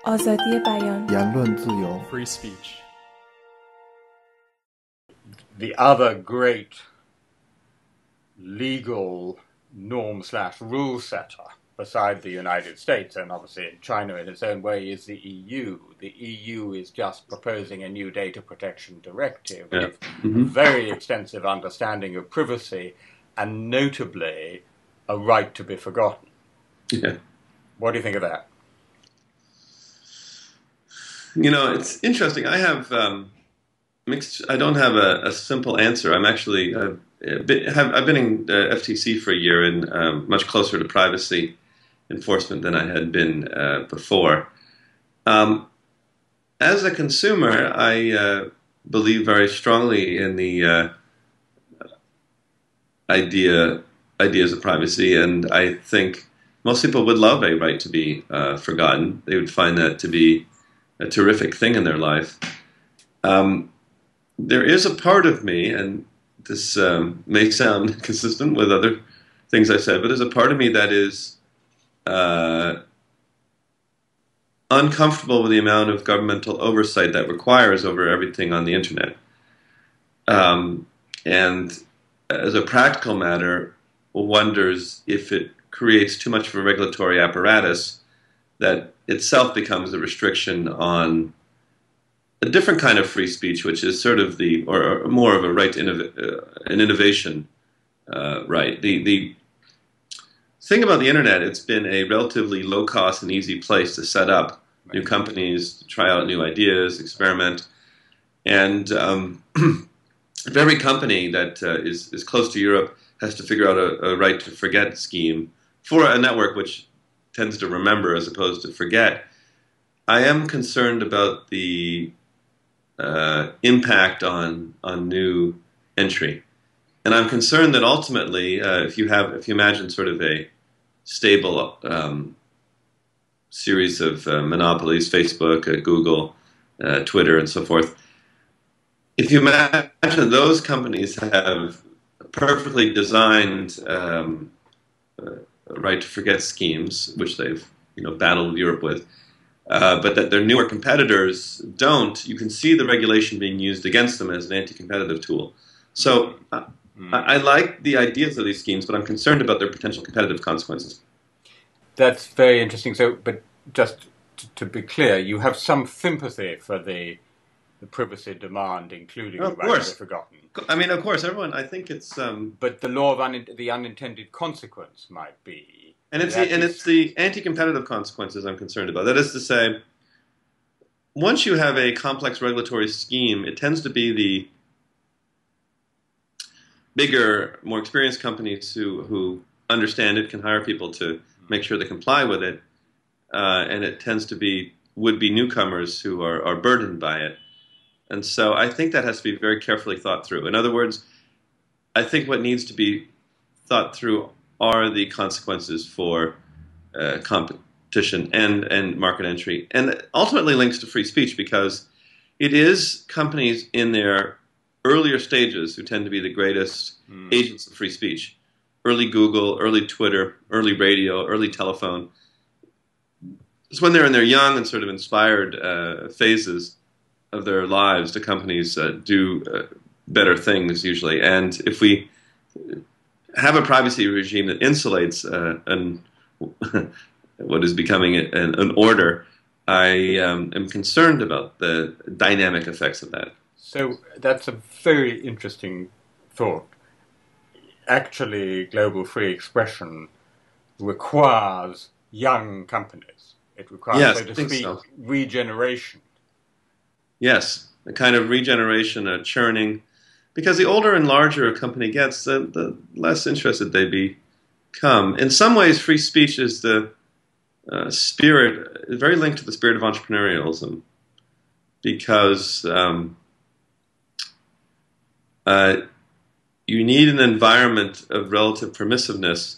آزادی بیان. 言论自由 Free speech. The other great legal norm/rule setter beside the United States, and obviously in China in its own way, is the EU. The EU is just proposing a new data protection directive with a very extensive understanding of privacy and notably a right to be forgotten. Yeah. What do you think of that? You know, it's interesting. I have mixed. I don't have a simple answer. I'm actually I've been in FTC for a year and much closer to privacy enforcement than I had been before. As a consumer, I believe very strongly in the ideas of privacy, and I think most people would love a right to be forgotten. They would find that to be a terrific thing in their life. There is a part of me, and this may sound consistent with other things I've said, but there's a part of me that is uncomfortable with the amount of governmental oversight that requires over everything on the internet. And as a practical matter, wonders if it creates too much of a regulatory apparatus that itself becomes a restriction on a different kind of free speech, which is sort of or more of a right to an innovation right. The thing about the internet, it's been a relatively low-cost and easy place to set up new companies, to try out new ideas, experiment. And if every company that is close to Europe has to figure out a right to forget scheme for a network which tends to remember as opposed to forget, I am concerned about the impact on new entry. And I'm concerned that ultimately, if you imagine sort of a stable series of monopolies, Facebook, Google, Twitter, and so forth, if you imagine those companies have perfectly designed right to forget schemes, which they've battled Europe with, but that their newer competitors don't, you can see the regulation being used against them as an anti-competitive tool. So I like the ideas of these schemes, but I'm concerned about their potential competitive consequences. That's very interesting. So, but just to be clear, you have some sympathy for the privacy demand, including the right to be forgotten. I mean, of course, everyone. I think it's. But the law of the unintended consequence might be. And it's the anti-competitive consequences I'm concerned about. That is to say, once you have a complex regulatory scheme, it tends to be the bigger, more experienced companies who understand it, can hire people to make sure they comply with it, and it tends to be would-be newcomers who are burdened by it. And so I think that has to be very carefully thought through. In other words, I think what needs to be thought through are the consequences for competition and market entry. And ultimately links to free speech, because it is companies in their earlier stages who tend to be the greatest agents of free speech. Early Google, early Twitter, early radio, early telephone. It's when they're in their young and sort of inspired phases of their lives, the companies do better things usually. And if we have a privacy regime that insulates what is becoming an order, I am concerned about the dynamic effects of that. So that's a very interesting thought. Actually, global free expression requires young companies. It requires, so to speak, regeneration. Yes, a kind of regeneration, a churning. Because the older and larger a company gets, the less interested they become. In some ways, free speech is the spirit, very linked to the spirit of entrepreneurialism, because you need an environment of relative permissiveness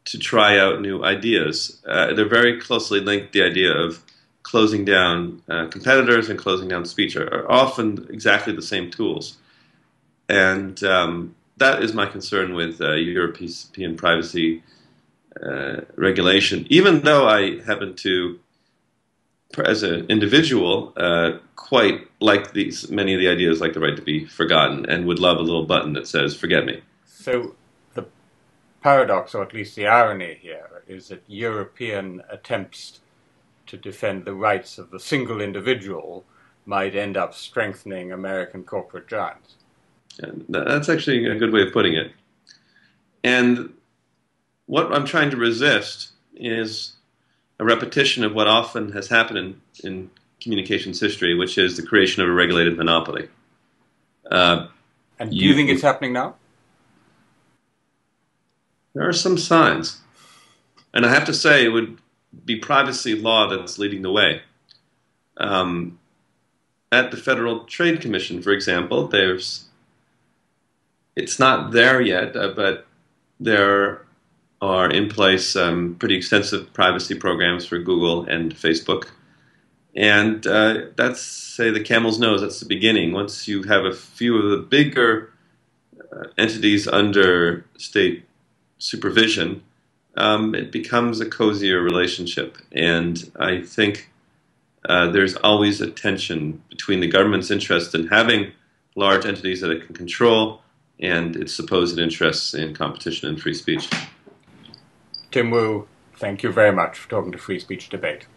to try out new ideas. They're very closely linked. The idea of closing down competitors and closing down speech are often exactly the same tools. And that is my concern with European privacy regulation, even though I happen to as an individual, quite like these many of the ideas, like the right to be forgotten, and would love a little button that says "forget me." So the paradox, or at least the irony here, is that European attempts to defend the rights of the single individual might end up strengthening American corporate giants. And that's actually a good way of putting it. And what I'm trying to resist is a repetition of what often has happened in communications history, which is the creation of a regulated monopoly. And do you think it's happening now? There are some signs. And I have to say, it would be privacy law that's leading the way. At the Federal Trade Commission, for example, it's not there yet, but there are in place pretty extensive privacy programs for Google and Facebook. And that's, say, the camel's nose. That's the beginning. Once you have a few of the bigger entities under state supervision, it becomes a cozier relationship. And I think there's always a tension between the government's interest in having large entities that it can control and its supposed interests in competition and free speech. Tim Wu, thank you very much for talking to Free Speech Debate.